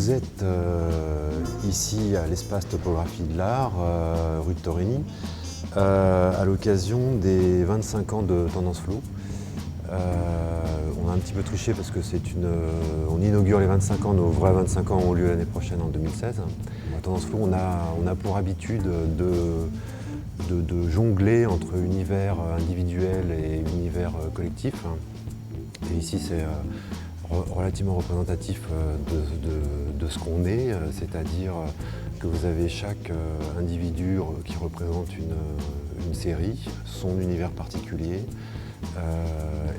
Vous êtes ici à l'espace Topographie de l'Art, rue de Torigny, à l'occasion des 25 ans de Tendance Floue. On a un petit peu triché parce que on inaugure les 25 ans, nos vrais 25 ans ont lieu l'année prochaine en 2016. À Tendance Floue, on a pour habitude de jongler entre univers individuel et univers collectif. Et ici, c'est relativement représentatif de ce qu'on est, c'est-à-dire que vous avez chaque individu qui représente une série, son univers particulier,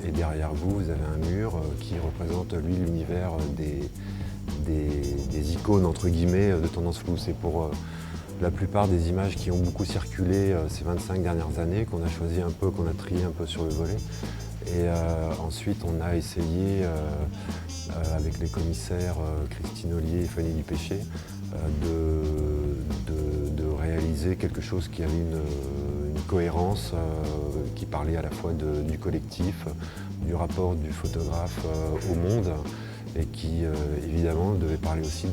et derrière vous, vous avez un mur qui représente lui l'univers des icônes entre guillemets de Tendance Floue. C'est pour la plupart des images qui ont beaucoup circulé ces 25 dernières années qu'on a choisi un peu, qu'on a trié un peu sur le volet. Et ensuite, on a essayé, avec les commissaires Christine Ollier et Fanny Dupéché, de réaliser quelque chose qui avait une cohérence, qui parlait à la fois du collectif, du rapport du photographe au monde, et qui, évidemment, devait parler aussi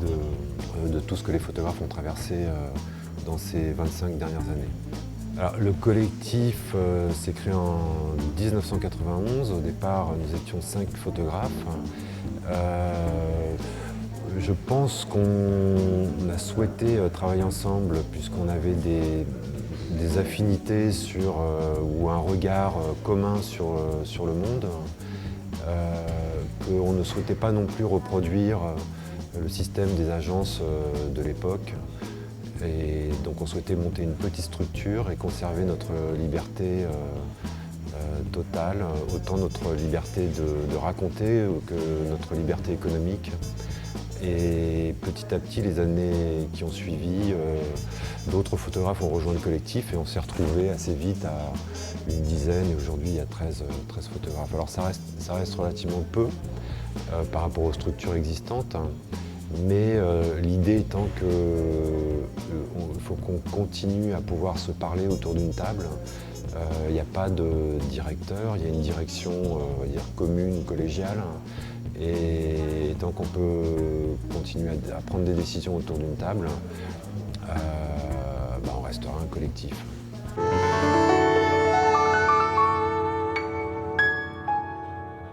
de tout ce que les photographes ont traversé dans ces 25 dernières années. Alors, le collectif s'est créé en 1991. Au départ, nous étions 5 photographes. Je pense qu'on a souhaité travailler ensemble puisqu'on avait des affinités ou un regard commun sur le monde, qu'on ne souhaitait pas non plus reproduire le système des agences de l'époque. Et donc on souhaitait monter une petite structure et conserver notre liberté totale, autant notre liberté de raconter que notre liberté économique. Et petit à petit, les années qui ont suivi, d'autres photographes ont rejoint le collectif et on s'est retrouvés assez vite à une dizaine, et aujourd'hui il y a 13 photographes. Alors ça reste relativement peu par rapport aux structures existantes. Mais l'idée étant qu'il faut qu'on continue à pouvoir se parler autour d'une table. Il n'y a pas de directeur, il y a une direction on va dire commune, collégiale. Et tant qu'on peut continuer à prendre des décisions autour d'une table, on restera un collectif.